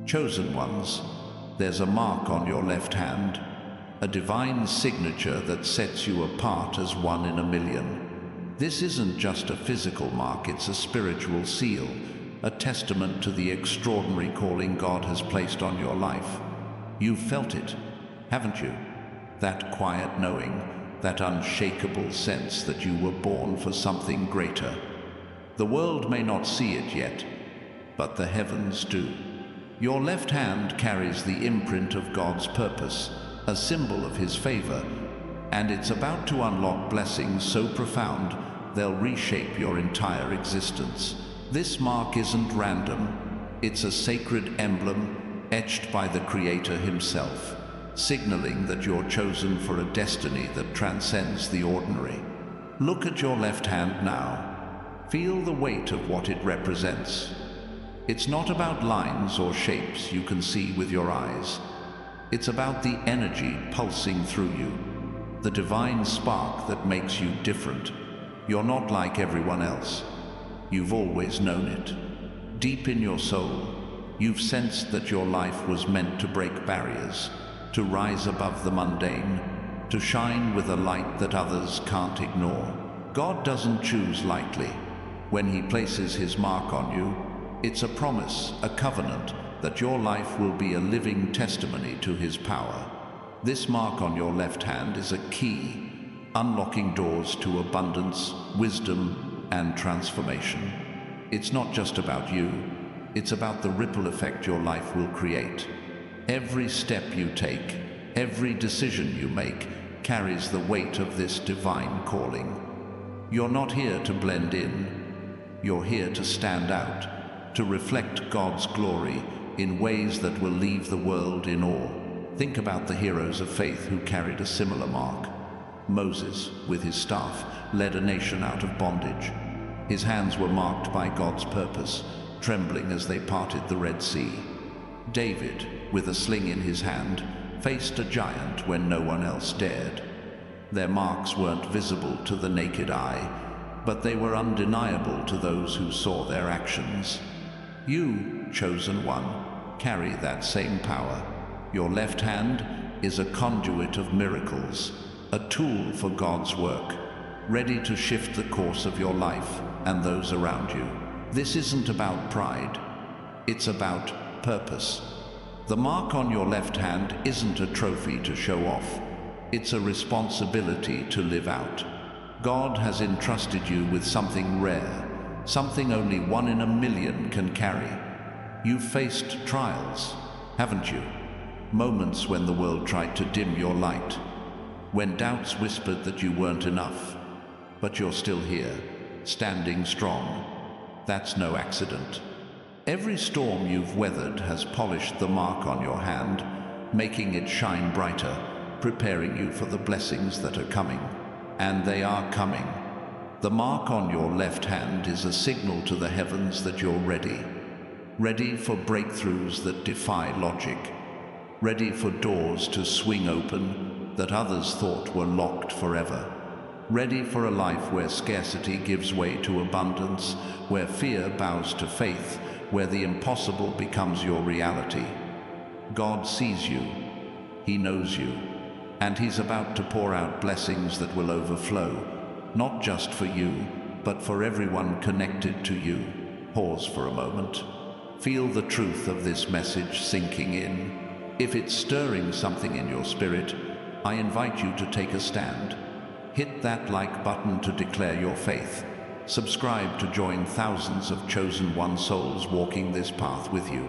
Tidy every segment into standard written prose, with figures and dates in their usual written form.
Chosen ones, there's a mark on your left hand, a divine signature that sets you apart as one in a million. This isn't just a physical mark, it's a spiritual seal, a testament to the extraordinary calling God has placed on your life. You've felt it, haven't you? That quiet knowing, that unshakable sense that you were born for something greater. The world may not see it yet, but the heavens do. Your left hand carries the imprint of God's purpose, a symbol of His favor, and it's about to unlock blessings so profound they'll reshape your entire existence. This mark isn't random. It's a sacred emblem etched by the Creator Himself, signaling that you're chosen for a destiny that transcends the ordinary. Look at your left hand now. Feel the weight of what it represents. It's not about lines or shapes you can see with your eyes. It's about the energy pulsing through you, the divine spark that makes you different. You're not like everyone else. You've always known it. Deep in your soul, you've sensed that your life was meant to break barriers, to rise above the mundane, to shine with a light that others can't ignore. God doesn't choose lightly. When He places His mark on you, it's a promise, a covenant, that your life will be a living testimony to His power. This mark on your left hand is a key, unlocking doors to abundance, wisdom, and transformation. It's not just about you, it's about the ripple effect your life will create. Every step you take, every decision you make, carries the weight of this divine calling. You're not here to blend in, you're here to stand out, to reflect God's glory in ways that will leave the world in awe. Think about the heroes of faith who carried a similar mark. Moses, with his staff, led a nation out of bondage. His hands were marked by God's purpose, trembling as they parted the Red Sea. David, with a sling in his hand, faced a giant when no one else dared. Their marks weren't visible to the naked eye, but they were undeniable to those who saw their actions. You, chosen one, carry that same power. Your left hand is a conduit of miracles, a tool for God's work, ready to shift the course of your life and those around you. This isn't about pride, it's about purpose. The mark on your left hand isn't a trophy to show off, it's a responsibility to live out. God has entrusted you with something rare, something only one in a million can carry. You've faced trials, haven't you? Moments when the world tried to dim your light, when doubts whispered that you weren't enough. But you're still here, standing strong. That's no accident. Every storm you've weathered has polished the mark on your hand, making it shine brighter, preparing you for the blessings that are coming. And they are coming. The mark on your left hand is a signal to the heavens that you're ready. Ready for breakthroughs that defy logic. Ready for doors to swing open that others thought were locked forever. Ready for a life where scarcity gives way to abundance, where fear bows to faith, where the impossible becomes your reality. God sees you. He knows you. And He's about to pour out blessings that will overflow, not just for you, but for everyone connected to you. Pause for a moment. Feel the truth of this message sinking in. If it's stirring something in your spirit, I invite you to take a stand. Hit that like button to declare your faith. Subscribe to join thousands of chosen one souls walking this path with you.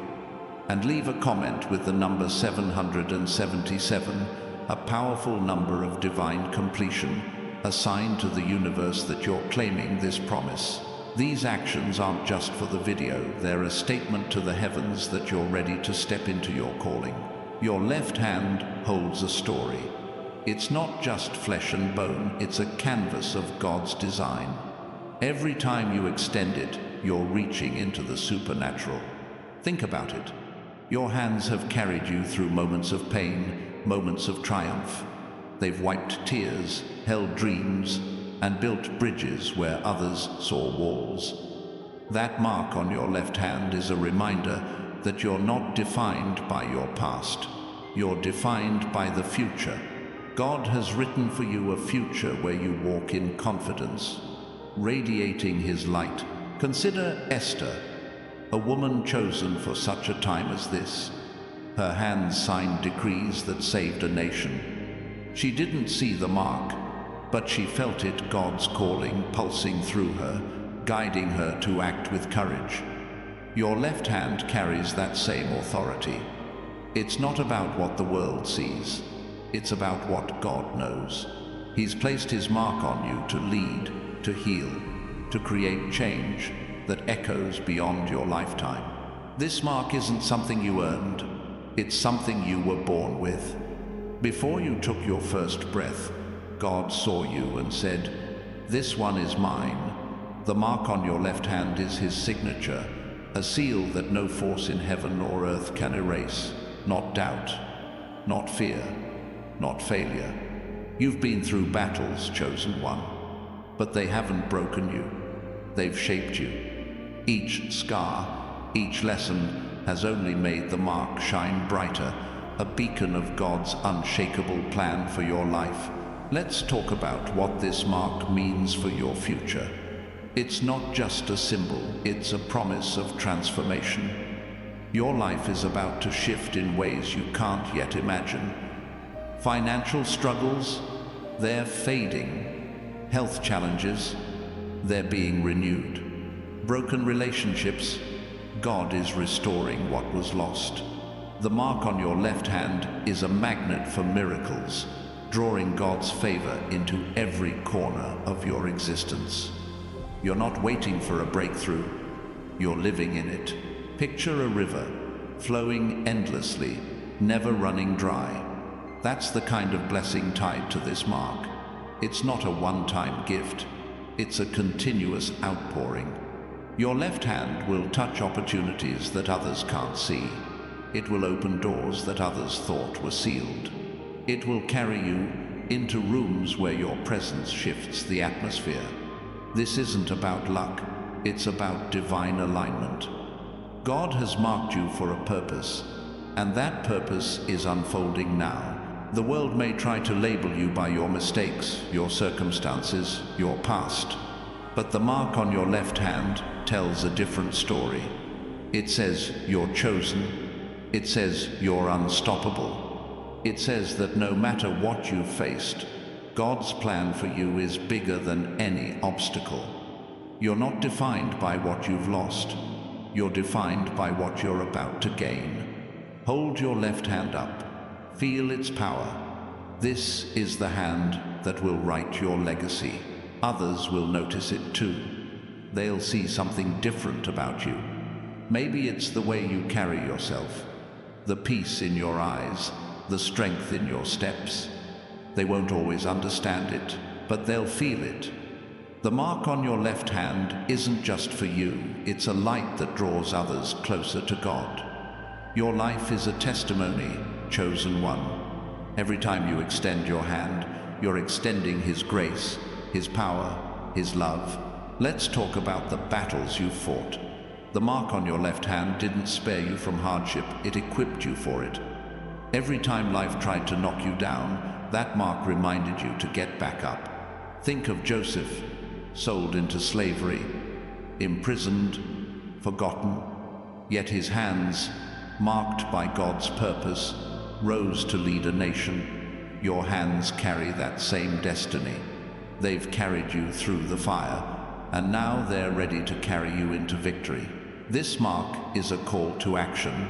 And leave a comment with the number 777, a powerful number of divine completion, a sign to the universe that you're claiming this promise. These actions aren't just for the video, they're a statement to the heavens that you're ready to step into your calling. Your left hand holds a story. It's not just flesh and bone, it's a canvas of God's design. Every time you extend it, you're reaching into the supernatural. Think about it. Your hands have carried you through moments of pain, moments of triumph. They've wiped tears, held dreams, and built bridges where others saw walls. That mark on your left hand is a reminder that you're not defined by your past. You're defined by the future. God has written for you a future where you walk in confidence, radiating His light. Consider Esther, a woman chosen for such a time as this. Her hands signed decrees that saved a nation. She didn't see the mark, but she felt it, God's calling pulsing through her, guiding her to act with courage. Your left hand carries that same authority. It's not about what the world sees. It's about what God knows. He's placed His mark on you to lead, to heal, to create change that echoes beyond your lifetime. This mark isn't something you earned. It's something you were born with. Before you took your first breath, God saw you and said, "This one is mine." The mark on your left hand is His signature, a seal that no force in heaven or earth can erase. Not doubt, not fear, not failure. You've been through battles, chosen one, but they haven't broken you. They've shaped you. Each scar, each lesson has only made the mark shine brighter, a beacon of God's unshakable plan for your life. Let's talk about what this mark means for your future. It's not just a symbol, it's a promise of transformation. Your life is about to shift in ways you can't yet imagine. Financial struggles, they're fading. Health challenges, they're being renewed. Broken relationships, God is restoring what was lost. The mark on your left hand is a magnet for miracles, drawing God's favor into every corner of your existence. You're not waiting for a breakthrough, you're living in it. Picture a river, flowing endlessly, never running dry. That's the kind of blessing tied to this mark. It's not a one-time gift, it's a continuous outpouring. Your left hand will touch opportunities that others can't see. It will open doors that others thought were sealed. It will carry you into rooms where your presence shifts the atmosphere. This isn't about luck, it's about divine alignment. God has marked you for a purpose, and that purpose is unfolding now. The world may try to label you by your mistakes, your circumstances, your past, but the mark on your left hand tells a different story. It says you're chosen. It says you're unstoppable. It says that no matter what you've faced, God's plan for you is bigger than any obstacle. You're not defined by what you've lost. You're defined by what you're about to gain. Hold your left hand up. Feel its power. This is the hand that will write your legacy. Others will notice it too. They'll see something different about you. Maybe it's the way you carry yourself, the peace in your eyes, the strength in your steps. They won't always understand it, but they'll feel it. The mark on your left hand isn't just for you, it's a light that draws others closer to God. Your life is a testimony, chosen one. Every time you extend your hand, you're extending His grace, His power, His love. Let's talk about the battles you've fought. The mark on your left hand didn't spare you from hardship, it equipped you for it. Every time life tried to knock you down, that mark reminded you to get back up. Think of Joseph, sold into slavery, imprisoned, forgotten, yet his hands, marked by God's purpose, rose to lead a nation. Your hands carry that same destiny. They've carried you through the fire, and now they're ready to carry you into victory. This mark is a call to action.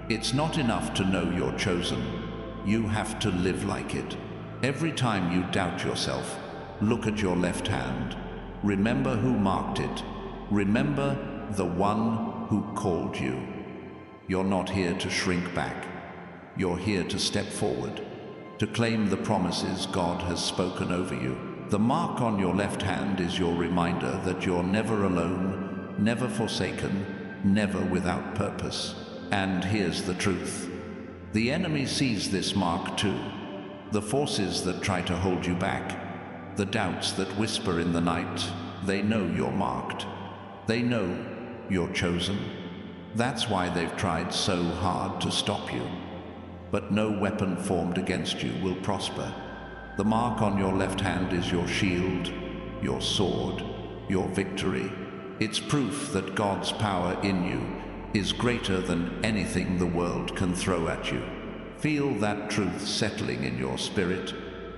It's not enough to know you're chosen. You have to live like it. Every time you doubt yourself, look at your left hand. Remember who marked it. Remember the one who called you. You're not here to shrink back. You're here to step forward, to claim the promises God has spoken over you. The mark on your left hand is your reminder that you're never alone, never forsaken, never without purpose. And here's the truth. The enemy sees this mark too. The forces that try to hold you back, the doubts that whisper in the night, they know you're marked. They know you're chosen. That's why they've tried so hard to stop you. But no weapon formed against you will prosper. The mark on your left hand is your shield, your sword, your victory. It's proof that God's power in you is greater than anything the world can throw at you. Feel that truth settling in your spirit.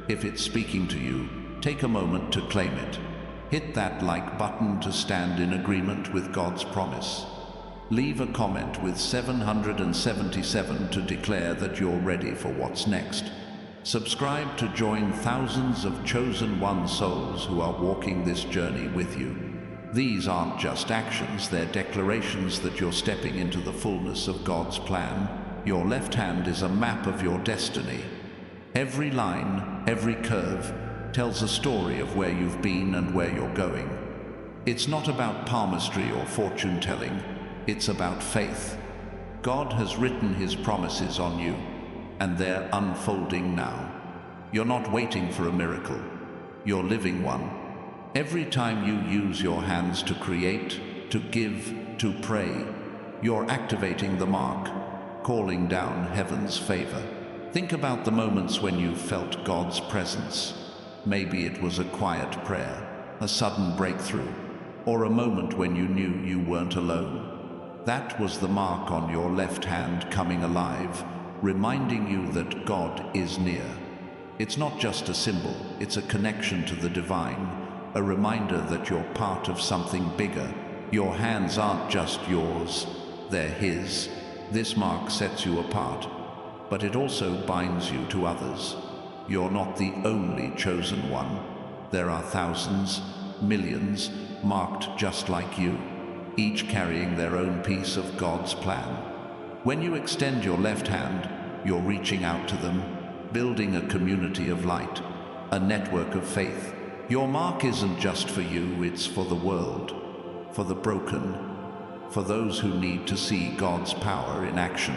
If it's speaking to you, take a moment to claim it. Hit that like button to stand in agreement with God's promise. Leave a comment with 777 to declare that you're ready for what's next. Subscribe to join thousands of chosen one souls who are walking this journey with you. These aren't just actions, they're declarations that you're stepping into the fullness of God's plan. Your left hand is a map of your destiny. Every line, every curve, tells a story of where you've been and where you're going. It's not about palmistry or fortune-telling, it's about faith. God has written His promises on you, and they're unfolding now. You're not waiting for a miracle, you're living one. Every time you use your hands to create, to give, to pray, you're activating the mark, calling down heaven's favor. Think about the moments when you felt God's presence. Maybe it was a quiet prayer, a sudden breakthrough, or a moment when you knew you weren't alone. That was the mark on your left hand coming alive, reminding you that God is near. It's not just a symbol, it's a connection to the divine, a reminder that you're part of something bigger. Your hands aren't just yours, they're His. This mark sets you apart, but it also binds you to others. You're not the only chosen one. There are thousands, millions, marked just like you, each carrying their own piece of God's plan. When you extend your left hand, you're reaching out to them, building a community of light, a network of faith. Your mark isn't just for you, it's for the world, for the broken, for those who need to see God's power in action.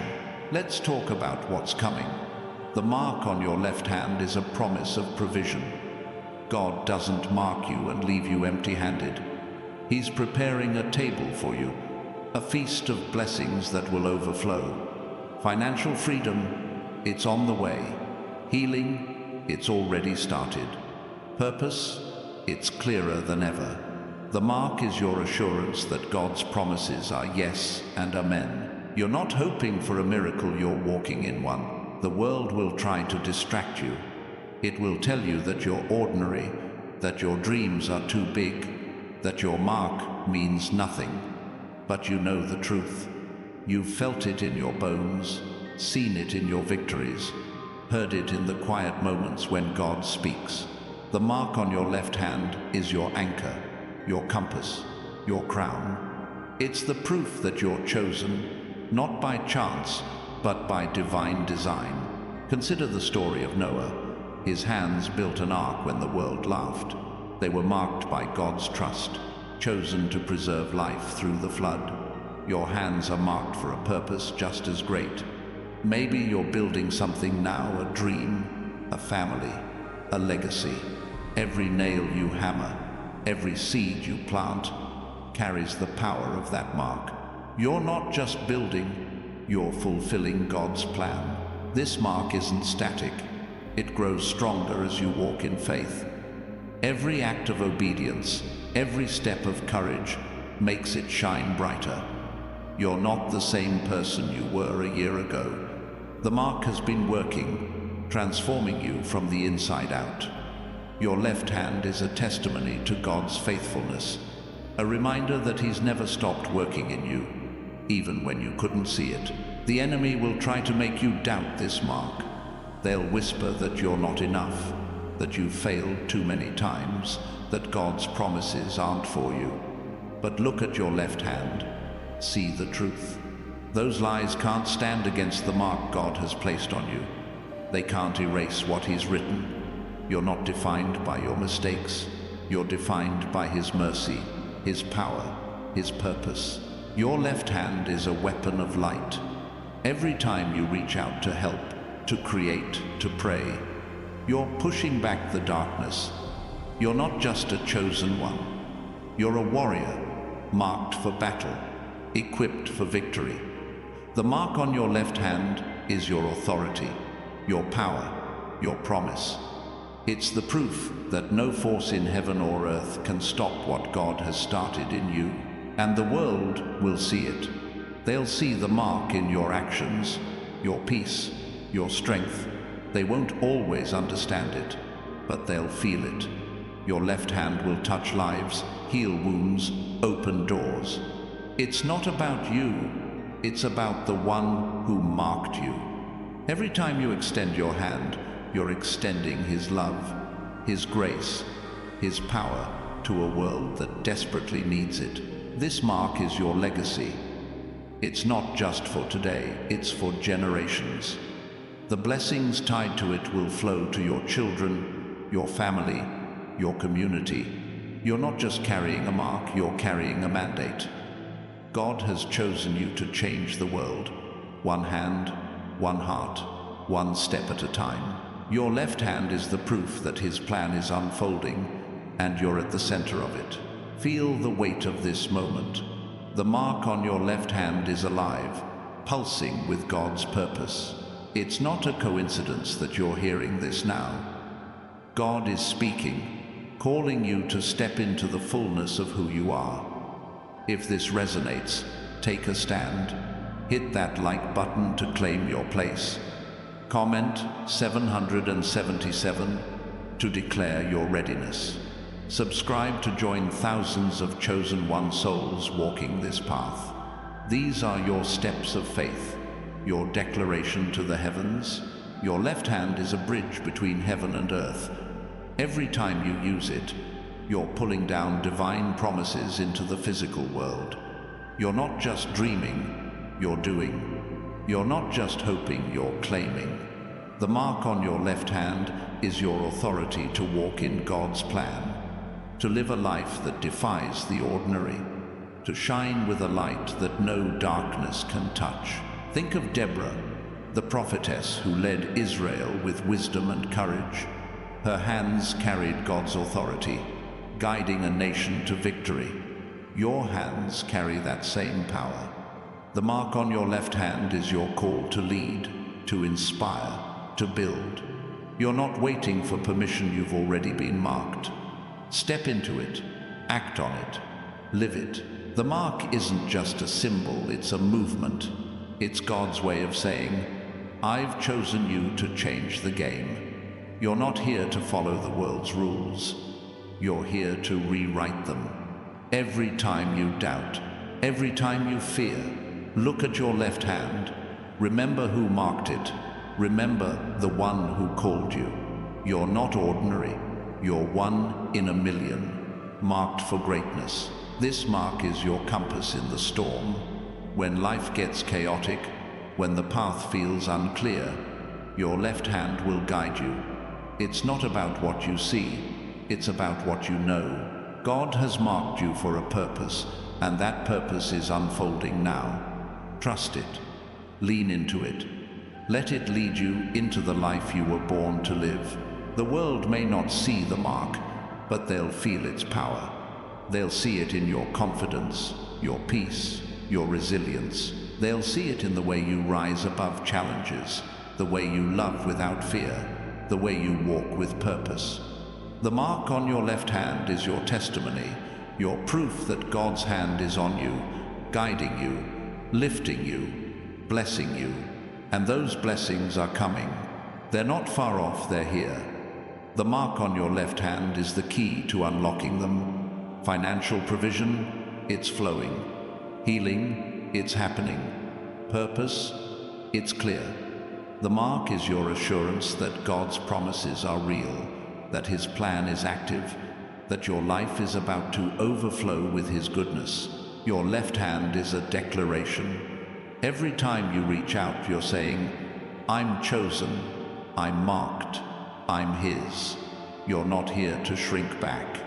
Let's talk about what's coming. The mark on your left hand is a promise of provision. God doesn't mark you and leave you empty-handed. He's preparing a table for you, a feast of blessings that will overflow. Financial freedom, it's on the way. Healing, it's already started. Purpose, it's clearer than ever. The mark is your assurance that God's promises are yes and amen. You're not hoping for a miracle, you're walking in one. The world will try to distract you. It will tell you that you're ordinary, that your dreams are too big, that your mark means nothing. But you know the truth. You've felt it in your bones, seen it in your victories, heard it in the quiet moments when God speaks. The mark on your left hand is your anchor, your compass, your crown. It's the proof that you're chosen, not by chance, but by divine design. Consider the story of Noah. His hands built an ark when the world laughed. They were marked by God's trust, chosen to preserve life through the flood. Your hands are marked for a purpose just as great. Maybe you're building something now, a dream, a family, a legacy. Every nail you hammer, every seed you plant, carries the power of that mark. You're not just building, you're fulfilling God's plan. This mark isn't static. It grows stronger as you walk in faith. Every act of obedience, every step of courage, makes it shine brighter. You're not the same person you were a year ago. The mark has been working, transforming you from the inside out. Your left hand is a testimony to God's faithfulness, a reminder that He's never stopped working in you, even when you couldn't see it. The enemy will try to make you doubt this mark. They'll whisper that you're not enough, that you've failed too many times, that God's promises aren't for you. But look at your left hand. See the truth. Those lies can't stand against the mark God has placed on you. They can't erase what He's written. You're not defined by your mistakes. You're defined by His mercy, His power, His purpose. Your left hand is a weapon of light. Every time you reach out to help, to create, to pray, you're pushing back the darkness. You're not just a chosen one. You're a warrior, marked for battle. equipped for victory. The mark on your left hand is your authority, your power, your promise. It's the proof that no force in heaven or earth can stop what God has started in you, and the world will see it. They'll see the mark in your actions, your peace, your strength. They won't always understand it, but they'll feel it. Your left hand will touch lives, heal wounds, open doors. It's not about you, it's about the one who marked you. Every time you extend your hand, you're extending his love, his grace, his power to a world that desperately needs it. This mark is your legacy. It's not just for today, it's for generations. The blessings tied to it will flow to your children, your family, your community. You're not just carrying a mark, you're carrying a mandate. God has chosen you to change the world. One hand, one heart, one step at a time. Your left hand is the proof that his plan is unfolding, and you're at the center of it. Feel the weight of this moment. The mark on your left hand is alive, pulsing with God's purpose. It's not a coincidence that you're hearing this now. God is speaking, calling you to step into the fullness of who you are. If this resonates, take a stand. Hit that like button to claim your place. Comment 777 to declare your readiness. Subscribe to join thousands of chosen one souls walking this path. These are your steps of faith, your declaration to the heavens. Your left hand is a bridge between heaven and earth. Every time you use it, you're pulling down divine promises into the physical world. You're not just dreaming, you're doing. You're not just hoping, you're claiming. The mark on your left hand is your authority to walk in God's plan, to live a life that defies the ordinary, to shine with a light that no darkness can touch. Think of Deborah, the prophetess who led Israel with wisdom and courage. Her hands carried God's authority, guiding a nation to victory. Your hands carry that same power. The mark on your left hand is your call to lead, to inspire, to build. You're not waiting for permission, you've already been marked. Step into it, act on it, live it. The mark isn't just a symbol, it's a movement. It's God's way of saying, I've chosen you to change the game. You're not here to follow the world's rules. You're here to rewrite them. Every time you doubt, every time you fear, look at your left hand. Remember who marked it. Remember the one who called you. You're not ordinary. You're one in a million, marked for greatness. This mark is your compass in the storm. When life gets chaotic, when the path feels unclear, your left hand will guide you. It's not about what you see, it's about what you know. God has marked you for a purpose, and that purpose is unfolding now. Trust it. Lean into it. Let it lead you into the life you were born to live. The world may not see the mark, but they'll feel its power. They'll see it in your confidence, your peace, your resilience. They'll see it in the way you rise above challenges, the way you love without fear, the way you walk with purpose. The mark on your left hand is your testimony, your proof that God's hand is on you, guiding you, lifting you, blessing you. And those blessings are coming. They're not far off, they're here. The mark on your left hand is the key to unlocking them. Financial provision, it's flowing. Healing, it's happening. Purpose, it's clear. The mark is your assurance that God's promises are real, that his plan is active, that your life is about to overflow with his goodness. Your left hand is a declaration. Every time you reach out, you're saying, I'm chosen, I'm marked, I'm his. You're not here to shrink back.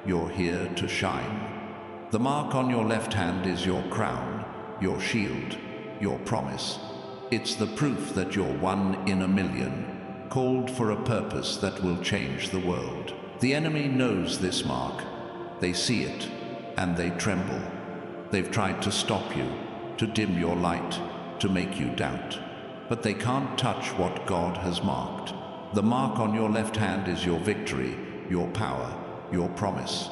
You're here to shine. The mark on your left hand is your crown, your shield, your promise. It's the proof that you're one in a million, called for a purpose that will change the world. The enemy knows this mark. They see it, and they tremble. They've tried to stop you, to dim your light, to make you doubt. But they can't touch what God has marked. The mark on your left hand is your victory, your power, your promise.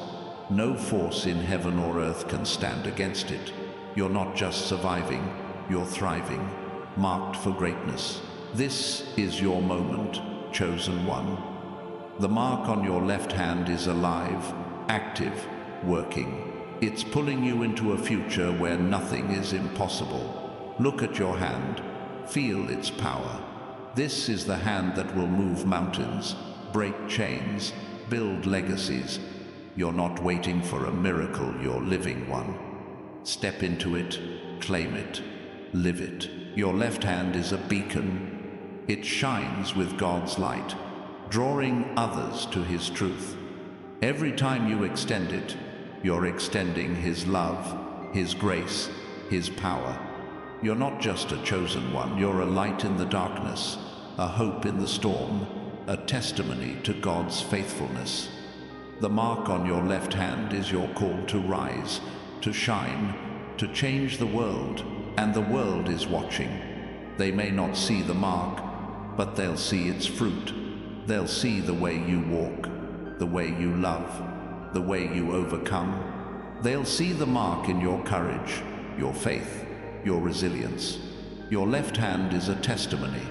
No force in heaven or earth can stand against it. You're not just surviving, you're thriving, marked for greatness. This is your moment, chosen one. The mark on your left hand is alive, active, working. It's pulling you into a future where nothing is impossible. Look at your hand, feel its power. This is the hand that will move mountains, break chains, build legacies. You're not waiting for a miracle, you're living one. Step into it, claim it, live it. Your left hand is a beacon. It shines with God's light, drawing others to His truth. Every time you extend it, you're extending His love, His grace, His power. You're not just a chosen one, you're a light in the darkness, a hope in the storm, a testimony to God's faithfulness. The mark on your left hand is your call to rise, to shine, to change the world, and the world is watching. They may not see the mark, but they'll see its fruit. They'll see the way you walk, the way you love, the way you overcome. They'll see the mark in your courage, your faith, your resilience. Your left hand is a testimony,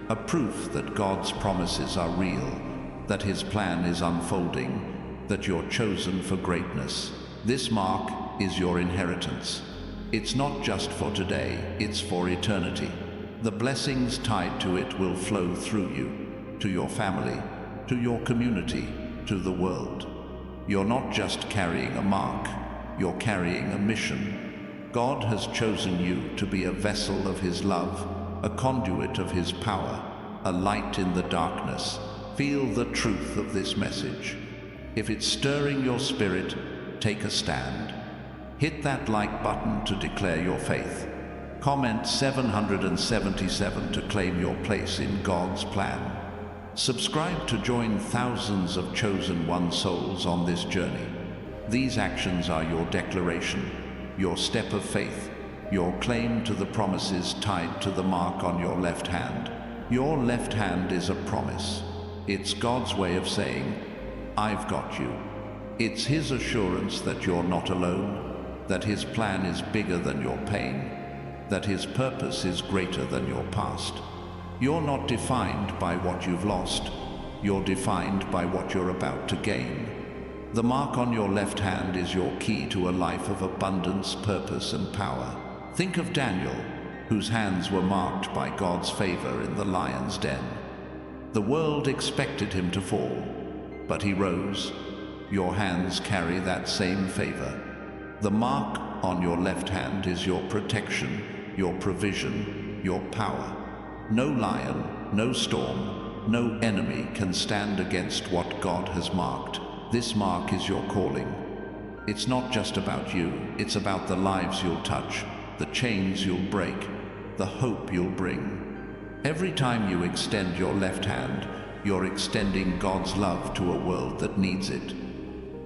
a proof that God's promises are real, that His plan is unfolding, that you're chosen for greatness. This mark is your inheritance. It's not just for today, it's for eternity. The blessings tied to it will flow through you, to your family, to your community, to the world. You're not just carrying a mark, you're carrying a mission. God has chosen you to be a vessel of His love, a conduit of His power, a light in the darkness. Feel the truth of this message. If it's stirring your spirit, take a stand. Hit that like button to declare your faith. Comment 777 to claim your place in God's plan. Subscribe to join thousands of chosen one souls on this journey. These actions are your declaration, your step of faith, your claim to the promises tied to the mark on your left hand. Your left hand is a promise. It's God's way of saying, I've got you. It's His assurance that you're not alone, that His plan is bigger than your pain, that His purpose is greater than your past. You're not defined by what you've lost. You're defined by what you're about to gain. The mark on your left hand is your key to a life of abundance, purpose, and power. Think of Daniel, whose hands were marked by God's favor in the lion's den. The world expected him to fall, but he rose. Your hands carry that same favor. The mark on your left hand is your protection, your provision, your power. No lion, no storm, no enemy can stand against what God has marked. This mark is your calling. It's not just about you, it's about the lives you'll touch, the chains you'll break, the hope you'll bring. Every time you extend your left hand, you're extending God's love to a world that needs it.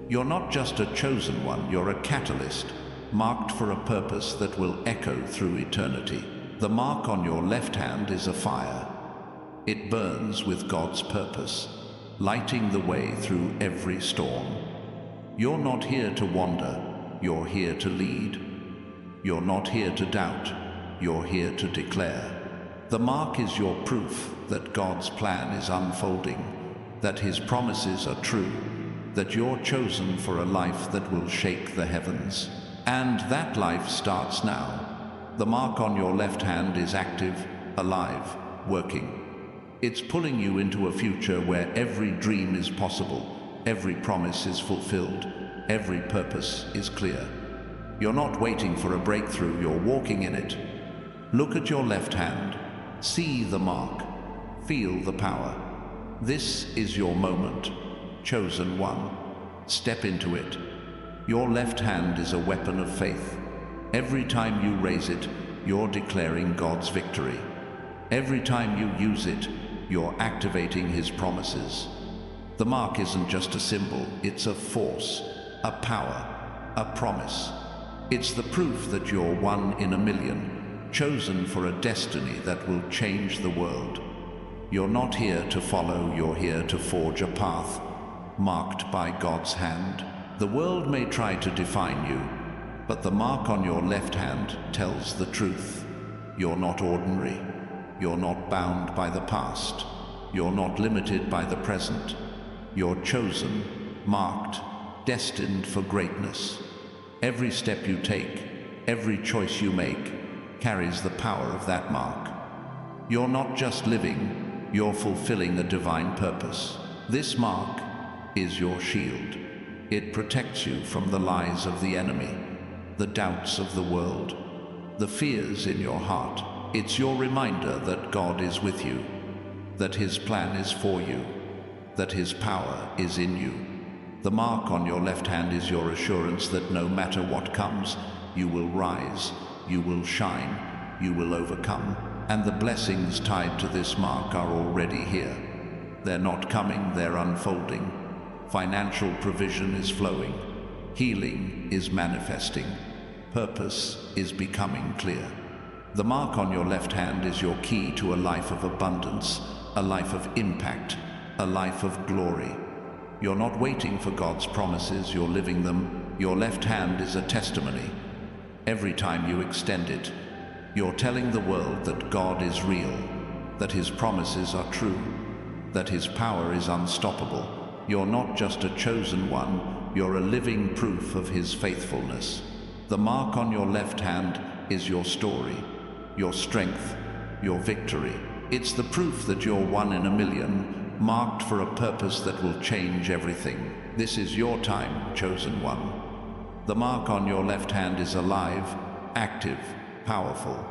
You're not just a chosen one, you're a catalyst, marked for a purpose that will echo through eternity. The mark on your left hand is a fire. It burns with God's purpose, lighting the way through every storm. You're not here to wander, you're here to lead. You're not here to doubt, you're here to declare. The mark is your proof that God's plan is unfolding, that His promises are true, that you're chosen for a life that will shake the heavens. And that life starts now. The mark on your left hand is active, alive, working. It's pulling you into a future where every dream is possible, every promise is fulfilled, every purpose is clear. You're not waiting for a breakthrough, you're walking in it. Look at your left hand, see the mark, feel the power. This is your moment, chosen one. Step into it. Your left hand is a weapon of faith. Every time you raise it, you're declaring God's victory. Every time you use it, you're activating His promises. The mark isn't just a symbol, it's a force, a power, a promise. It's the proof that you're one in a million, chosen for a destiny that will change the world. You're not here to follow, you're here to forge a path, marked by God's hand. The world may try to define you, but the mark on your left hand tells the truth. You're not ordinary. You're not bound by the past. You're not limited by the present. You're chosen, marked, destined for greatness. Every step you take, every choice you make, carries the power of that mark. You're not just living, you're fulfilling a divine purpose. This mark is your shield. It protects you from the lies of the enemy, the doubts of the world, the fears in your heart. It's your reminder that God is with you, that His plan is for you, that His power is in you. The mark on your left hand is your assurance that no matter what comes, you will rise, you will shine, you will overcome. And the blessings tied to this mark are already here. They're not coming, they're unfolding. Financial provision is flowing. Healing is manifesting. Purpose is becoming clear. The mark on your left hand is your key to a life of abundance, a life of impact, a life of glory. You're not waiting for God's promises, you're living them. Your left hand is a testimony. Every time you extend it, you're telling the world that God is real, that His promises are true, that His power is unstoppable. You're not just a chosen one, you're a living proof of His faithfulness. The mark on your left hand is your story, your strength, your victory. It's the proof that you're one in a million, marked for a purpose that will change everything. This is your time, chosen one. The mark on your left hand is alive, active, powerful.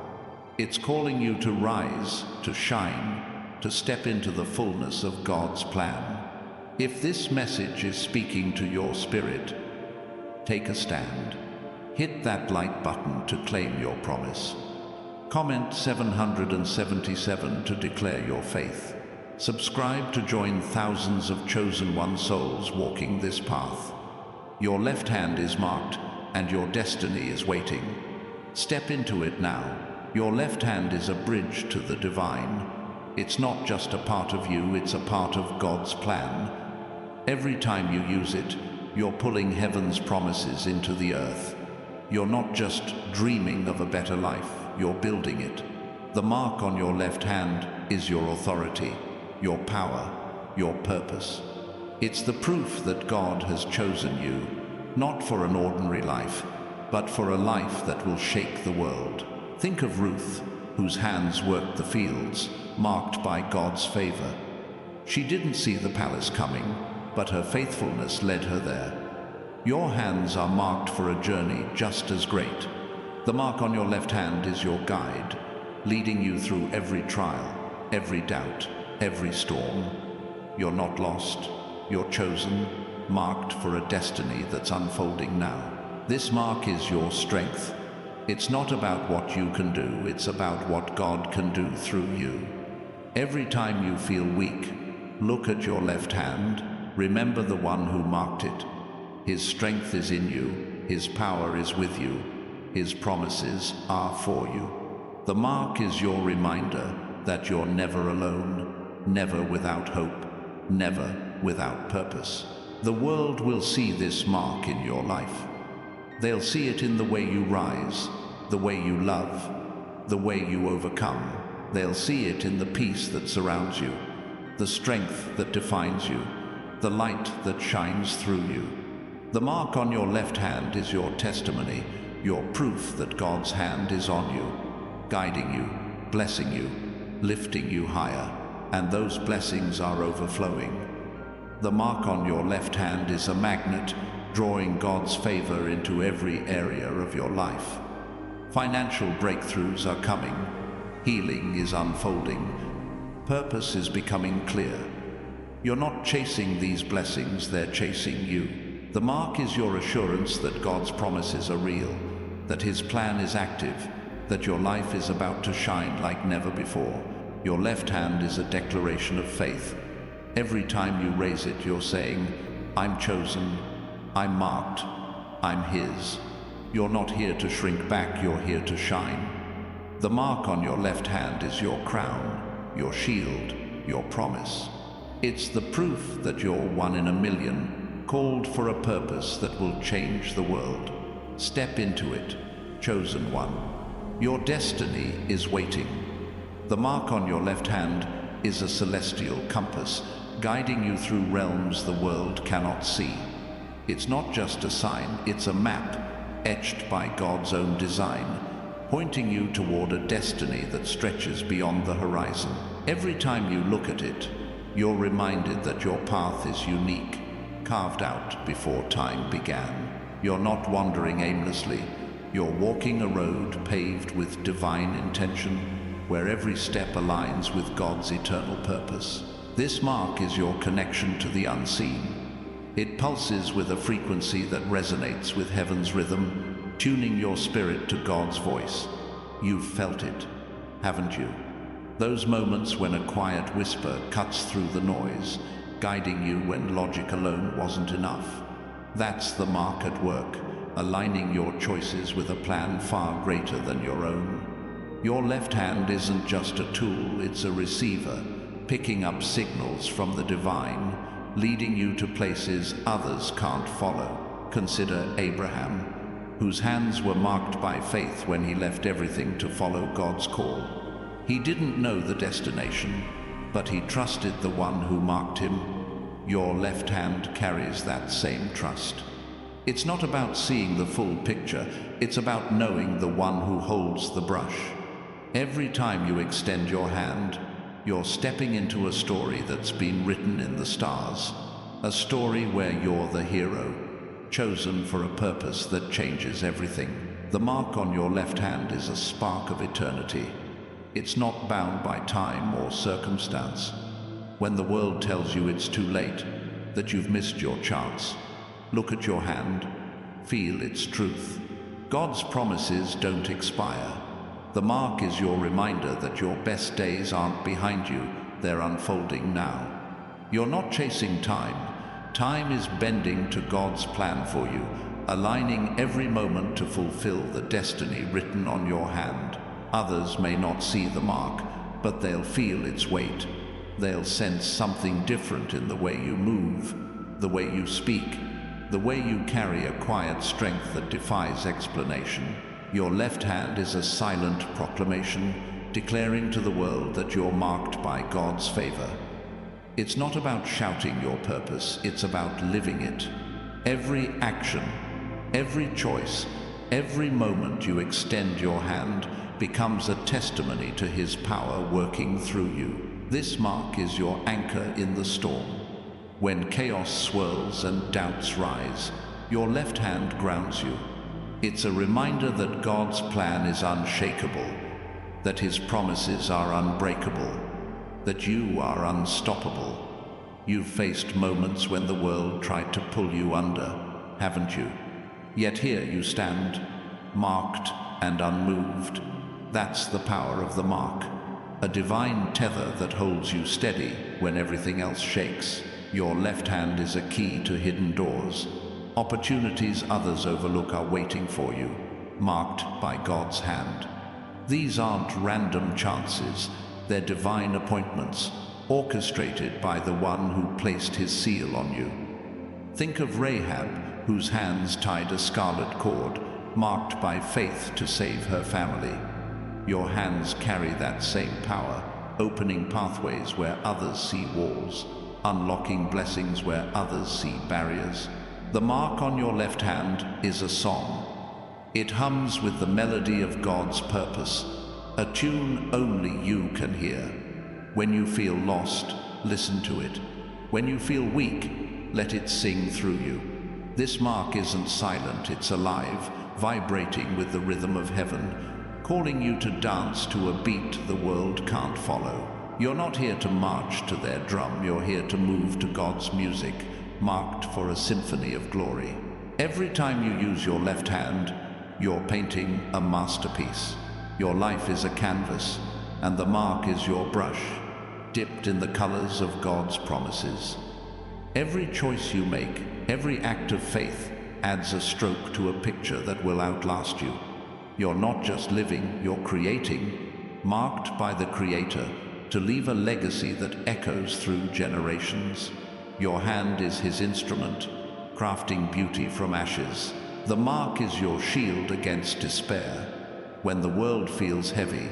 It's calling you to rise, to shine, to step into the fullness of God's plan. If this message is speaking to your spirit, take a stand. Hit that like button to claim your promise. Comment 777 to declare your faith. Subscribe to join thousands of chosen one souls walking this path. Your left hand is marked, and your destiny is waiting. Step into it now. Your left hand is a bridge to the divine. It's not just a part of you, it's a part of God's plan. Every time you use it, you're pulling heaven's promises into the earth. You're not just dreaming of a better life, you're building it. The mark on your left hand is your authority, your power, your purpose. It's the proof that God has chosen you, not for an ordinary life, but for a life that will shake the world. Think of Ruth, whose hands worked the fields, marked by God's favor. She didn't see the palace coming, but her faithfulness led her there. Your hands are marked for a journey just as great. The mark on your left hand is your guide, leading you through every trial, every doubt, every storm. You're not lost. You're chosen, marked for a destiny that's unfolding now. This mark is your strength. It's not about what you can do, it's about what God can do through you. Every time you feel weak, look at your left hand. Remember the one who marked it. His strength is in you, His power is with you, His promises are for you. The mark is your reminder that you're never alone, never without hope, never without purpose. The world will see this mark in your life. They'll see it in the way you rise, the way you love, the way you overcome. They'll see it in the peace that surrounds you, the strength that defines you, the light that shines through you. The mark on your left hand is your testimony, your proof that God's hand is on you, guiding you, blessing you, lifting you higher, and those blessings are overflowing. The mark on your left hand is a magnet, drawing God's favor into every area of your life. Financial breakthroughs are coming, healing is unfolding, purpose is becoming clear. You're not chasing these blessings, they're chasing you. The mark is your assurance that God's promises are real, that His plan is active, that your life is about to shine like never before. Your left hand is a declaration of faith. Every time you raise it, you're saying, I'm chosen, I'm marked, I'm His. You're not here to shrink back, you're here to shine. The mark on your left hand is your crown, your shield, your promise. It's the proof that you're one in a million, called for a purpose that will change the world. Step into it, chosen one. Your destiny is waiting. The mark on your left hand is a celestial compass, guiding you through realms the world cannot see. It's not just a sign, it's a map, etched by God's own design, pointing you toward a destiny that stretches beyond the horizon. Every time you look at it, you're reminded that your path is unique, carved out before time began. You're not wandering aimlessly, you're walking a road paved with divine intention, where every step aligns with God's eternal purpose. This mark is your connection to the unseen. It pulses with a frequency that resonates with heaven's rhythm, tuning your spirit to God's voice. You've felt it, haven't you? Those moments when a quiet whisper cuts through the noise, guiding you when logic alone wasn't enough. That's the mark at work, aligning your choices with a plan far greater than your own. Your left hand isn't just a tool, it's a receiver, picking up signals from the divine, leading you to places others can't follow. Consider Abraham, whose hands were marked by faith when he left everything to follow God's call. He didn't know the destination, but he trusted the one who marked him. Your left hand carries that same trust. It's not about seeing the full picture, it's about knowing the one who holds the brush. Every time you extend your hand, you're stepping into a story that's been written in the stars. A story where you're the hero, chosen for a purpose that changes everything. The mark on your left hand is a spark of eternity. It's not bound by time or circumstance. When the world tells you it's too late, that you've missed your chance, look at your hand, feel its truth. God's promises don't expire. The mark is your reminder that your best days aren't behind you, they're unfolding now. You're not chasing time. Time is bending to God's plan for you, aligning every moment to fulfill the destiny written on your hand. Others may not see the mark, but they'll feel its weight. They'll sense something different in the way you move, the way you speak, the way you carry a quiet strength that defies explanation. Your left hand is a silent proclamation, declaring to the world that you're marked by God's favor. It's not about shouting your purpose, it's about living it. Every action, every choice, every moment you extend your hand becomes a testimony to His power working through you. This mark is your anchor in the storm. When chaos swirls and doubts rise, your left hand grounds you. It's a reminder that God's plan is unshakable, that His promises are unbreakable, that you are unstoppable. You've faced moments when the world tried to pull you under, haven't you? Yet here you stand, marked and unmoved. That's the power of the mark, a divine tether that holds you steady when everything else shakes. Your left hand is a key to hidden doors. Opportunities others overlook are waiting for you, marked by God's hand. These aren't random chances, they're divine appointments, orchestrated by the one who placed His seal on you. Think of Rahab, whose hands tied a scarlet cord, marked by faith to save her family. Your hands carry that same power, opening pathways where others see walls, unlocking blessings where others see barriers. The mark on your left hand is a song. It hums with the melody of God's purpose, a tune only you can hear. When you feel lost, listen to it. When you feel weak, let it sing through you. This mark isn't silent, it's alive, vibrating with the rhythm of heaven, calling you to dance to a beat the world can't follow. You're not here to march to their drum, you're here to move to God's music, marked for a symphony of glory. Every time you use your left hand, you're painting a masterpiece. Your life is a canvas, and the mark is your brush, dipped in the colors of God's promises. Every choice you make, every act of faith, adds a stroke to a picture that will outlast you. You're not just living, you're creating, marked by the Creator, to leave a legacy that echoes through generations. Your hand is His instrument, crafting beauty from ashes. The mark is your shield against despair. When the world feels heavy,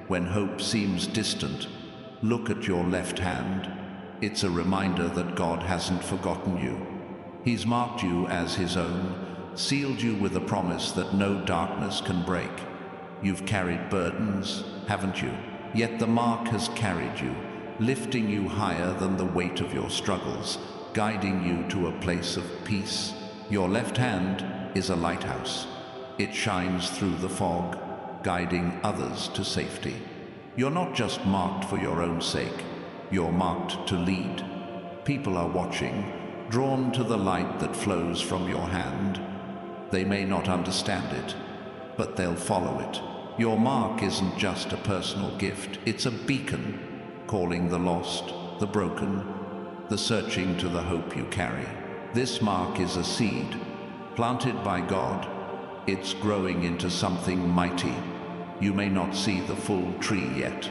when hope seems distant, look at your left hand. It's a reminder that God hasn't forgotten you. He's marked you as His own, sealed you with a promise that no darkness can break. You've carried burdens, haven't you? Yet the mark has carried you, lifting you higher than the weight of your struggles, guiding you to a place of peace. Your left hand is a lighthouse. It shines through the fog, guiding others to safety. You're not just marked for your own sake, you're marked to lead. People are watching, drawn to the light that flows from your hand. They may not understand it, but they'll follow it. Your mark isn't just a personal gift, it's a beacon, calling the lost, the broken, the searching to the hope you carry. This mark is a seed, planted by God. It's growing into something mighty. You may not see the full tree yet,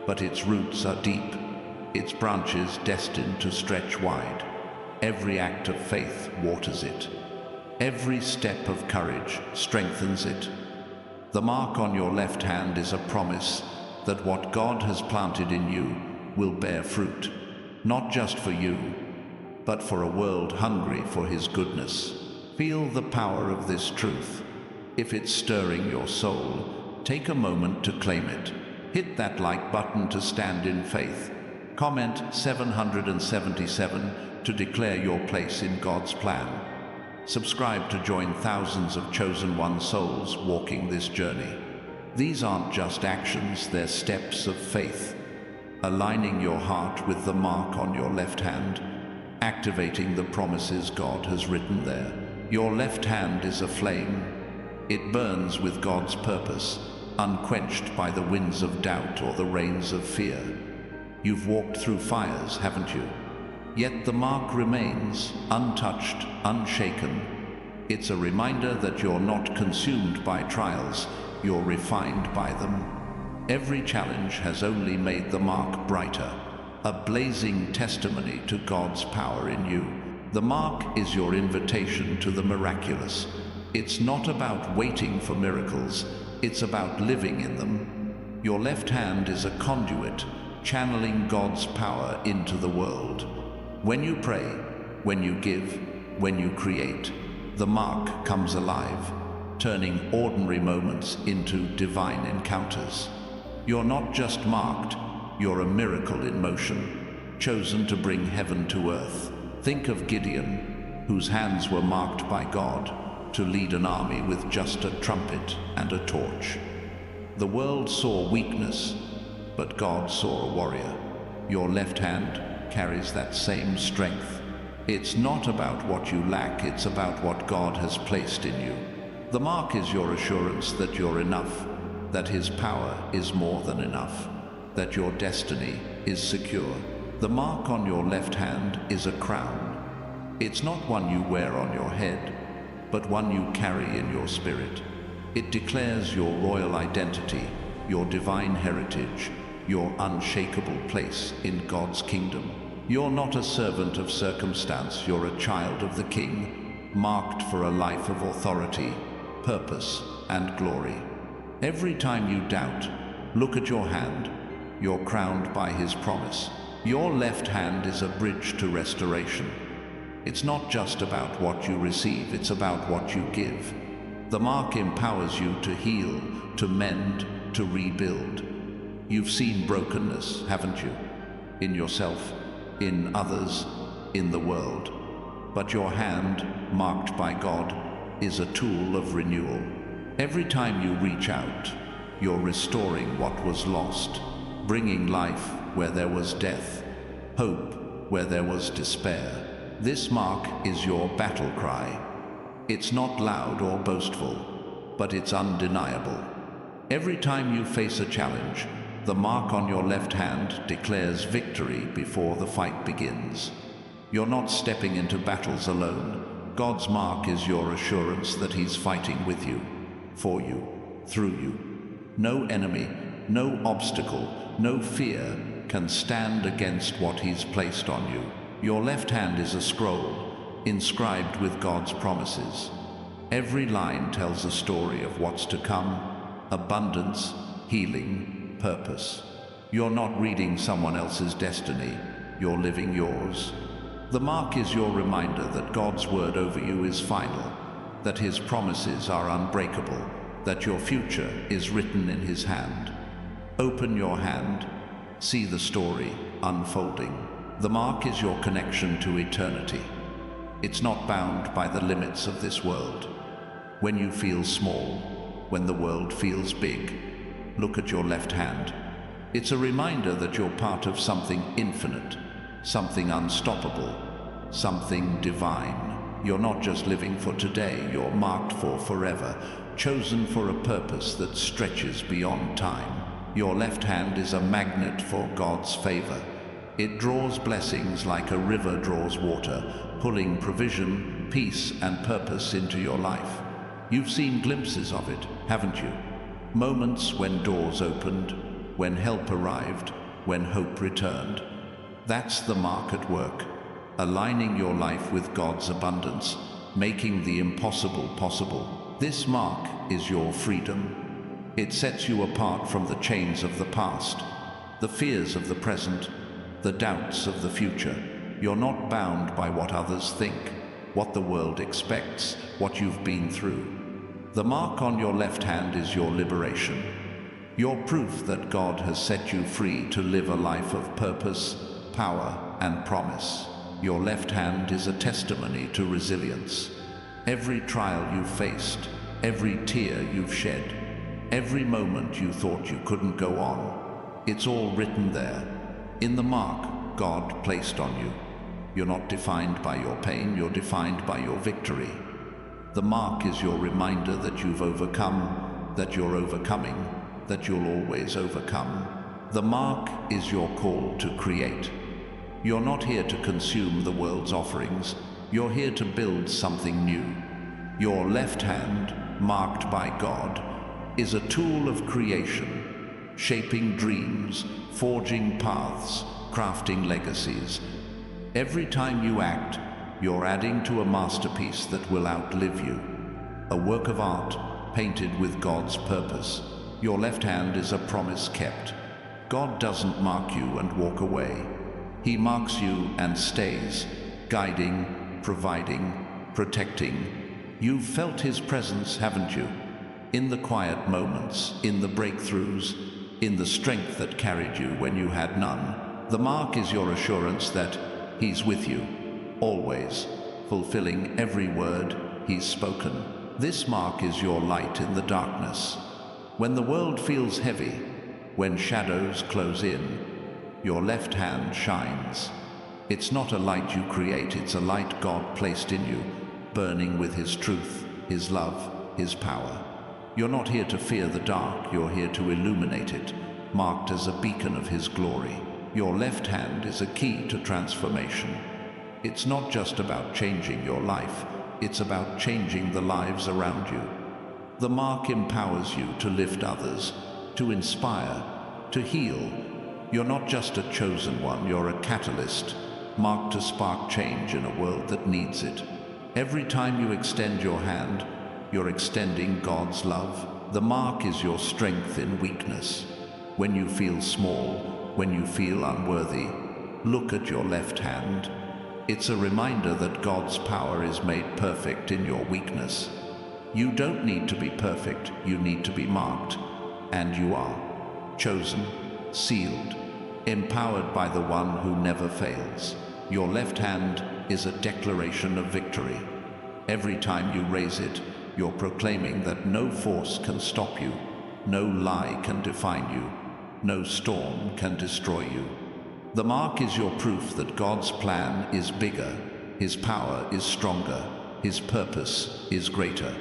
but its roots are deep, its branches destined to stretch wide. Every act of faith waters it. Every step of courage strengthens it. The mark on your left hand is a promise that what God has planted in you will bear fruit, not just for you, but for a world hungry for His goodness. Feel the power of this truth. If it's stirring your soul, take a moment to claim it. Hit that like button to stand in faith. Comment 777 to declare your place in God's plan. Subscribe to join thousands of chosen one souls walking this journey. These aren't just actions, they're steps of faith. Aligning your heart with the mark on your left hand, activating the promises God has written there. Your left hand is a flame. It burns with God's purpose, unquenched by the winds of doubt or the rains of fear. You've walked through fires, haven't you? Yet the mark remains, untouched, unshaken. It's a reminder that you're not consumed by trials, you're refined by them. Every challenge has only made the mark brighter, a blazing testimony to God's power in you. The mark is your invitation to the miraculous. It's not about waiting for miracles, it's about living in them. Your left hand is a conduit, channeling God's power into the world. When you pray, when you give, when you create, the mark comes alive, turning ordinary moments into divine encounters. You're not just marked, you're a miracle in motion, chosen to bring heaven to earth. Think of Gideon, whose hands were marked by God to lead an army with just a trumpet and a torch. The world saw weakness, but God saw a warrior. Your left hand carries that same strength. It's not about what you lack, it's about what God has placed in you. The mark is your assurance that you're enough, that His power is more than enough, that your destiny is secure. The mark on your left hand is a crown. It's not one you wear on your head, but one you carry in your spirit. It declares your royal identity, your divine heritage, your unshakable place in God's kingdom. You're not a servant of circumstance, you're a child of the King, marked for a life of authority, purpose, and glory. Every time you doubt, look at your hand. You're crowned by His promise. Your left hand is a bridge to restoration. It's not just about what you receive, it's about what you give. The mark empowers you to heal, to mend, to rebuild. You've seen brokenness, haven't you? In yourself, in others, in the world. But your hand, marked by God, is a tool of renewal. Every time you reach out, you're restoring what was lost, bringing life where there was death, hope where there was despair. This mark is your battle cry. It's not loud or boastful, but it's undeniable. Every time you face a challenge, the mark on your left hand declares victory before the fight begins. You're not stepping into battles alone. God's mark is your assurance that He's fighting with you, for you, through you. No enemy, no obstacle, no fear can stand against what He's placed on you. Your left hand is a scroll, inscribed with God's promises. Every line tells a story of what's to come: abundance, healing, purpose. You're not reading someone else's destiny, you're living yours. The mark is your reminder that God's word over you is final, that His promises are unbreakable, that your future is written in His hand. Open your hand, see the story unfolding. The mark is your connection to eternity. It's not bound by the limits of this world. When you feel small, when the world feels big, look at your left hand. It's a reminder that you're part of something infinite, something unstoppable, something divine. You're not just living for today, you're marked for forever, chosen for a purpose that stretches beyond time. Your left hand is a magnet for God's favor. It draws blessings like a river draws water, pulling provision, peace, and purpose into your life. You've seen glimpses of it, haven't you? Moments when doors opened, when help arrived, when hope returned. That's the mark at work, aligning your life with God's abundance, making the impossible possible. This mark is your freedom. It sets you apart from the chains of the past, the fears of the present, the doubts of the future. You're not bound by what others think, what the world expects, what you've been through. The mark on your left hand is your liberation. Your proof that God has set you free to live a life of purpose, power, and promise. Your left hand is a testimony to resilience. Every trial you've faced, every tear you've shed, every moment you thought you couldn't go on, it's all written there, in the mark God placed on you. You're not defined by your pain, you're defined by your victory. The mark is your reminder that you've overcome, that you're overcoming, that you'll always overcome. The mark is your call to create. You're not here to consume the world's offerings, you're here to build something new. Your left hand, marked by God, is a tool of creation, shaping dreams, forging paths, crafting legacies. Every time you act, you're adding to a masterpiece that will outlive you, a work of art painted with God's purpose. Your left hand is a promise kept. God doesn't mark you and walk away. He marks you and stays, guiding, providing, protecting. You've felt His presence, haven't you? In the quiet moments, in the breakthroughs, in the strength that carried you when you had none. The mark is your assurance that He's with you, always, fulfilling every word He's spoken. This mark is your light in the darkness. When the world feels heavy, when shadows close in, your left hand shines. It's not a light you create, it's a light God placed in you, burning with His truth, His love, His power. You're not here to fear the dark, you're here to illuminate it, marked as a beacon of His glory. Your left hand is a key to transformation. It's not just about changing your life, it's about changing the lives around you. The mark empowers you to lift others, to inspire, to heal. You're not just a chosen one, you're a catalyst, marked to spark change in a world that needs it. Every time you extend your hand, you're extending God's love. The mark is your strength in weakness. When you feel small, when you feel unworthy, look at your left hand. It's a reminder that God's power is made perfect in your weakness. You don't need to be perfect, you need to be marked. And you are. Chosen, sealed, empowered by the one who never fails. Your left hand is a declaration of victory. Every time you raise it, you're proclaiming that no force can stop you, no lie can define you, no storm can destroy you. The mark is your proof that God's plan is bigger, His power is stronger, His purpose is greater.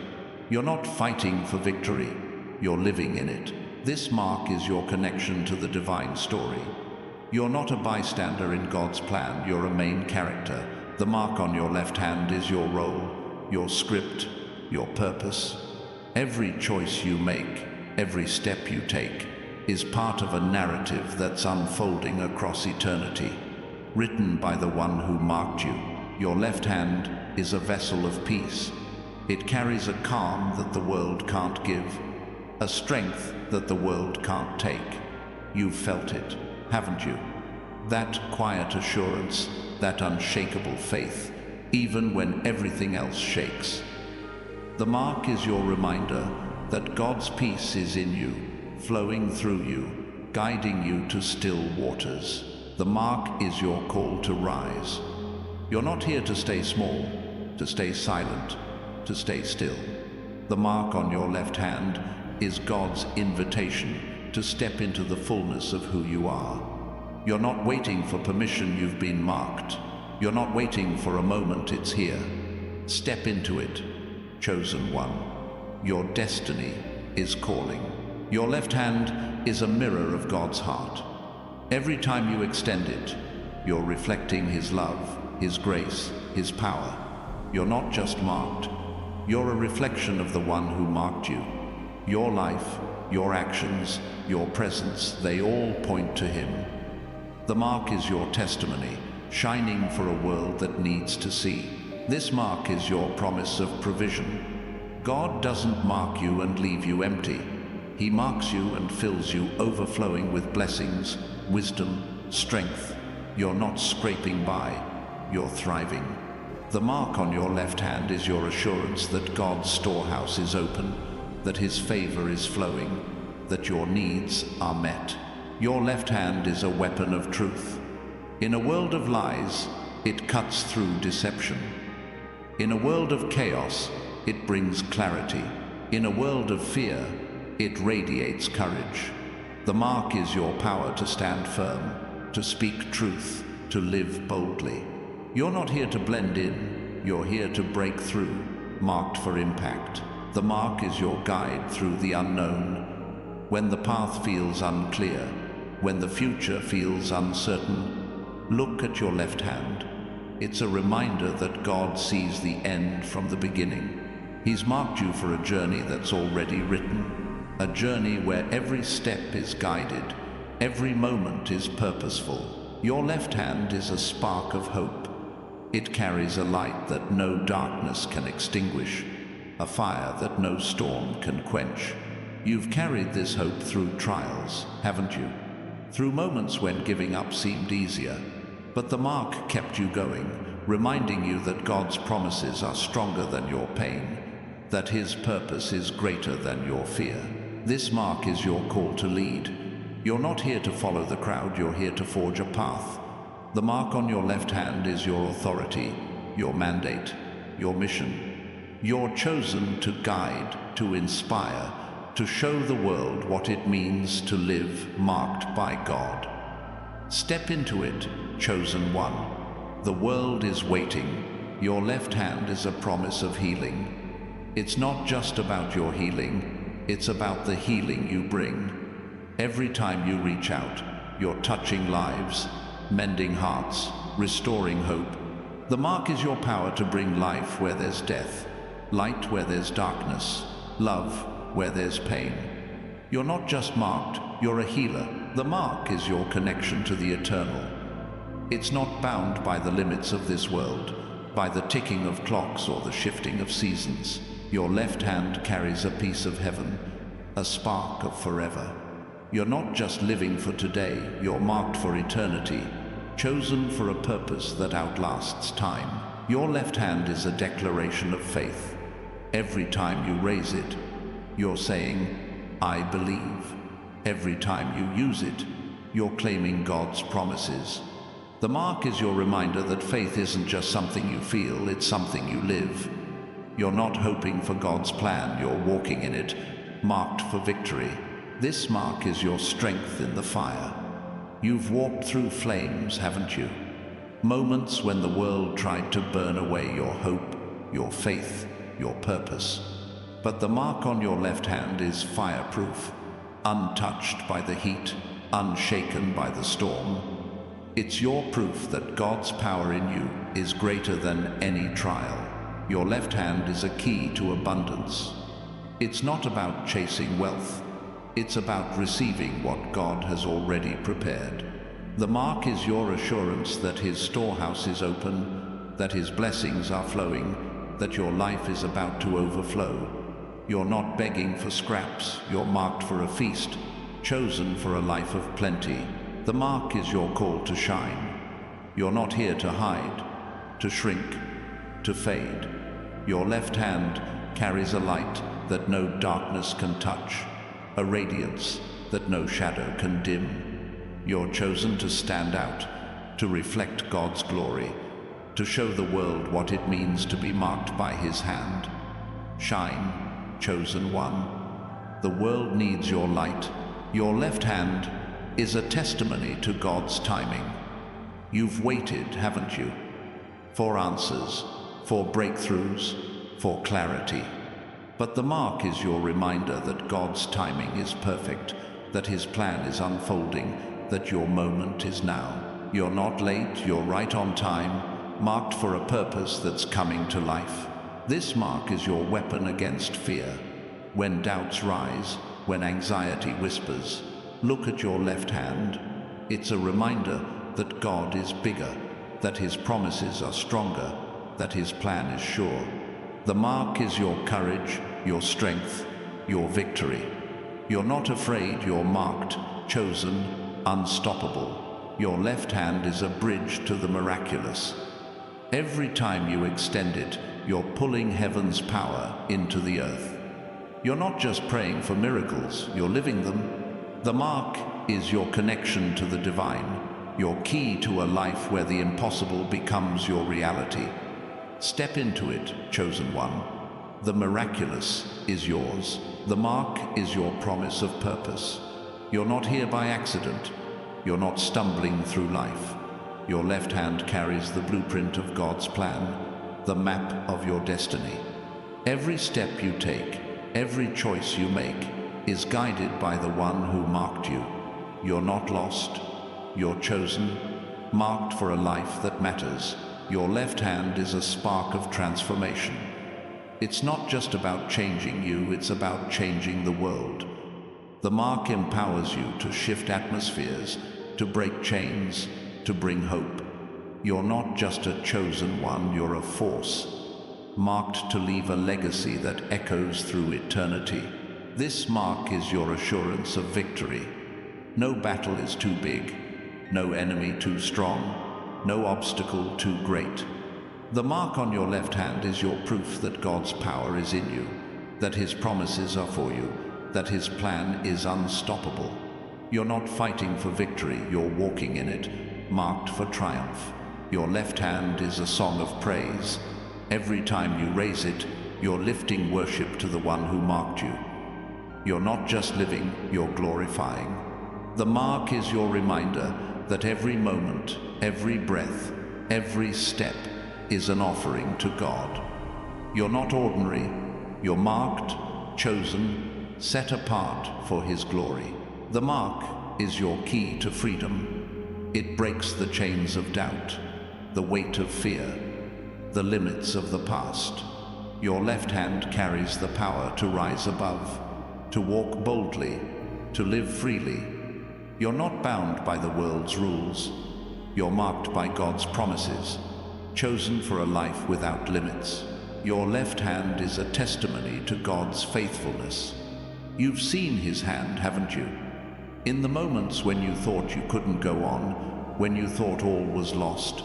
You're not fighting for victory, you're living in it. This mark is your connection to the divine story. You're not a bystander in God's plan, you're a main character. The mark on your left hand is your role, your script, your purpose. Every choice you make, every step you take, is part of a narrative that's unfolding across eternity, written by the one who marked you. Your left hand is a vessel of peace. It carries a calm that the world can't give, a strength that the world can't take. You've felt it, haven't you? That quiet assurance, that unshakable faith, even when everything else shakes. The mark is your reminder that God's peace is in you, flowing through you, guiding you to still waters. The mark is your call to rise. You're not here to stay small, to stay silent, to stay still. The mark on your left hand is God's invitation to step into the fullness of who you are. You're not waiting for permission, you've been marked. You're not waiting for a moment, it's here. Step into it, chosen one. Your destiny is calling. Your left hand is a mirror of God's heart. Every time you extend it, you're reflecting His love, His grace, His power. You're not just marked. You're a reflection of the one who marked you. Your life, your actions, your presence, they all point to Him. The mark is your testimony, shining for a world that needs to see. This mark is your promise of provision. God doesn't mark you and leave you empty. He marks you and fills you, overflowing with blessings, wisdom, strength. You're not scraping by, you're thriving. The mark on your left hand is your assurance that God's storehouse is open, that His favor is flowing, that your needs are met. Your left hand is a weapon of truth. In a world of lies, it cuts through deception. In a world of chaos, it brings clarity. In a world of fear, it radiates courage. The mark is your power to stand firm, to speak truth, to live boldly. You're not here to blend in, you're here to break through, marked for impact. The mark is your guide through the unknown. When the path feels unclear, when the future feels uncertain, look at your left hand. It's a reminder that God sees the end from the beginning. He's marked you for a journey that's already written, a journey where every step is guided, every moment is purposeful. Your left hand is a spark of hope. It carries a light that no darkness can extinguish, a fire that no storm can quench. You've carried this hope through trials, haven't you? Through moments when giving up seemed easier, but the mark kept you going, reminding you that God's promises are stronger than your pain, that His purpose is greater than your fear. This mark is your call to lead. You're not here to follow the crowd, you're here to forge a path. The mark on your left hand is your authority, your mandate, your mission. You're chosen to guide, to inspire, to show the world what it means to live marked by God. Step into it, chosen one. The world is waiting. Your left hand is a promise of healing. It's not just about your healing, it's about the healing you bring. Every time you reach out, you're touching lives, mending hearts, restoring hope. The mark is your power to bring life where there's death, light where there's darkness, love where there's pain. You're not just marked, you're a healer. The mark is your connection to the eternal. It's not bound by the limits of this world, by the ticking of clocks or the shifting of seasons. Your left hand carries a piece of heaven, a spark of forever. You're not just living for today, you're marked for eternity, chosen for a purpose that outlasts time. Your left hand is a declaration of faith. Every time you raise it, you're saying, I believe. Every time you use it, you're claiming God's promises. The mark is your reminder that faith isn't just something you feel, it's something you live. You're not hoping for God's plan, you're walking in it, marked for victory. This mark is your strength in the fire. You've walked through flames, haven't you? Moments when the world tried to burn away your hope, your faith, your purpose. But the mark on your left hand is fireproof, untouched by the heat, unshaken by the storm. It's your proof that God's power in you is greater than any trial. Your left hand is a key to abundance. It's not about chasing wealth. It's about receiving what God has already prepared. The mark is your assurance that His storehouse is open, that His blessings are flowing, that your life is about to overflow. You're not begging for scraps, you're marked for a feast, chosen for a life of plenty. The mark is your call to shine. You're not here to hide, to shrink, to fade. Your left hand carries a light that no darkness can touch, a radiance that no shadow can dim. You're chosen to stand out, to reflect God's glory, to show the world what it means to be marked by His hand. Shine, chosen one. The world needs your light. Your left hand is a testimony to God's timing. You've waited, haven't you? For answers, for breakthroughs, for clarity. But the mark is your reminder that God's timing is perfect, that His plan is unfolding, that your moment is now. You're not late, you're right on time, marked for a purpose that's coming to life. This mark is your weapon against fear. When doubts rise, when anxiety whispers, look at your left hand. It's a reminder that God is bigger, that His promises are stronger, that His plan is sure. The mark is your courage, your strength, your victory. You're not afraid, you're marked, chosen, unstoppable. Your left hand is a bridge to the miraculous. Every time you extend it, you're pulling heaven's power into the earth. You're not just praying for miracles, you're living them. The mark is your connection to the divine, your key to a life where the impossible becomes your reality. Step into it, chosen one. The miraculous is yours. The mark is your promise of purpose. You're not here by accident. You're not stumbling through life. Your left hand carries the blueprint of God's plan, the map of your destiny. Every step you take, every choice you make, is guided by the one who marked you. You're not lost. You're chosen, marked for a life that matters. Your left hand is a spark of transformation. It's not just about changing you, it's about changing the world. The mark empowers you to shift atmospheres, to break chains, to bring hope. You're not just a chosen one, you're a force, marked to leave a legacy that echoes through eternity. This mark is your assurance of victory. No battle is too big, no enemy too strong, no obstacle too great. The mark on your left hand is your proof that God's power is in you, that His promises are for you, that His plan is unstoppable. You're not fighting for victory, you're walking in it, marked for triumph. Your left hand is a song of praise. Every time you raise it, you're lifting worship to the one who marked you. You're not just living, you're glorifying. The mark is your reminder that every moment, every breath, every step is an offering to God. You're not ordinary, you're marked, chosen, set apart for His glory. The mark is your key to freedom. It breaks the chains of doubt, the weight of fear, the limits of the past. Your left hand carries the power to rise above, to walk boldly, to live freely. You're not bound by the world's rules. You're marked by God's promises, chosen for a life without limits. Your left hand is a testimony to God's faithfulness. You've seen His hand, haven't you? In the moments when you thought you couldn't go on, when you thought all was lost,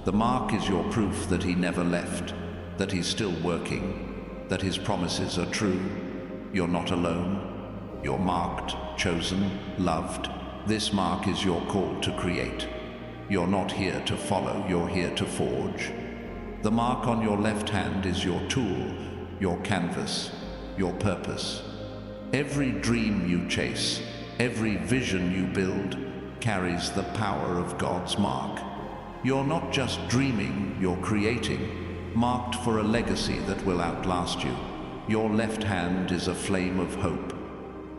the mark is your proof that He never left, that He's still working, that His promises are true. You're not alone. You're marked, chosen, loved. This mark is your call to create. You're not here to follow, you're here to forge. The mark on your left hand is your tool, your canvas, your purpose. Every dream you chase, every vision you build, carries the power of God's mark. You're not just dreaming, you're creating, marked for a legacy that will outlast you. Your left hand is a flame of hope.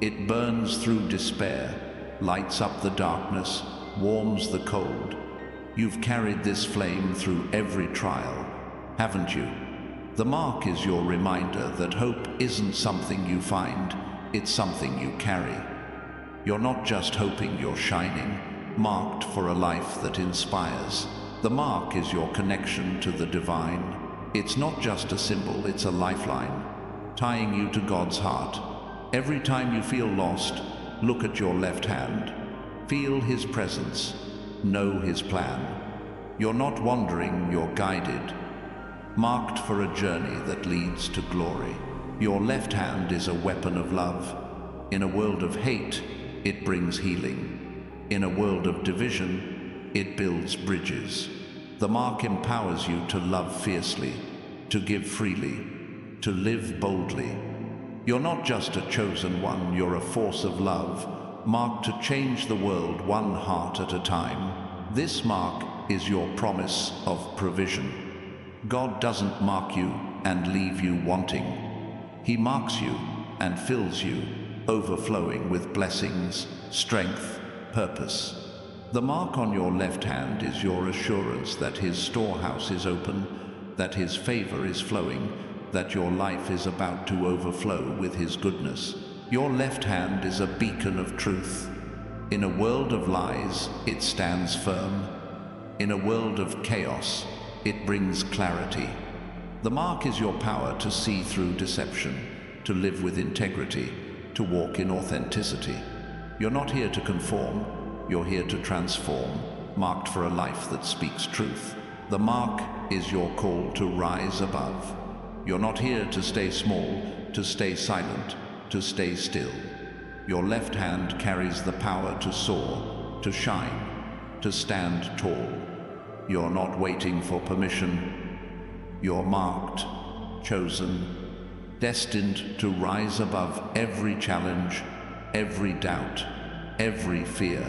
It burns through despair, lights up the darkness, warms the cold. You've carried this flame through every trial, haven't you? The mark is your reminder that hope isn't something you find, it's something you carry. You're not just hoping, you're shining, marked for a life that inspires. The mark is your connection to the divine. It's not just a symbol, it's a lifeline, tying you to God's heart. Every time you feel lost, look at your left hand. Feel His presence. Know His plan. You're not wandering, you're guided, marked for a journey that leads to glory. Your left hand is a weapon of love. In a world of hate, it brings healing. In a world of division, it builds bridges. The mark empowers you to love fiercely, to give freely, to live boldly. You're not just a chosen one, you're a force of love, marked to change the world one heart at a time. This mark is your promise of provision. God doesn't mark you and leave you wanting. He marks you and fills you, overflowing with blessings, strength, purpose. The mark on your left hand is your assurance that His storehouse is open, that His favor is flowing, that your life is about to overflow with His goodness. Your left hand is a beacon of truth. In a world of lies, it stands firm. In a world of chaos, it brings clarity. The mark is your power to see through deception, to live with integrity, to walk in authenticity. You're not here to conform, you're here to transform, marked for a life that speaks truth. The mark is your call to rise above. You're not here to stay small, to stay silent, to stay still. Your left hand carries the power to soar, to shine, to stand tall. You're not waiting for permission. You're marked, chosen, destined to rise above every challenge, every doubt, every fear.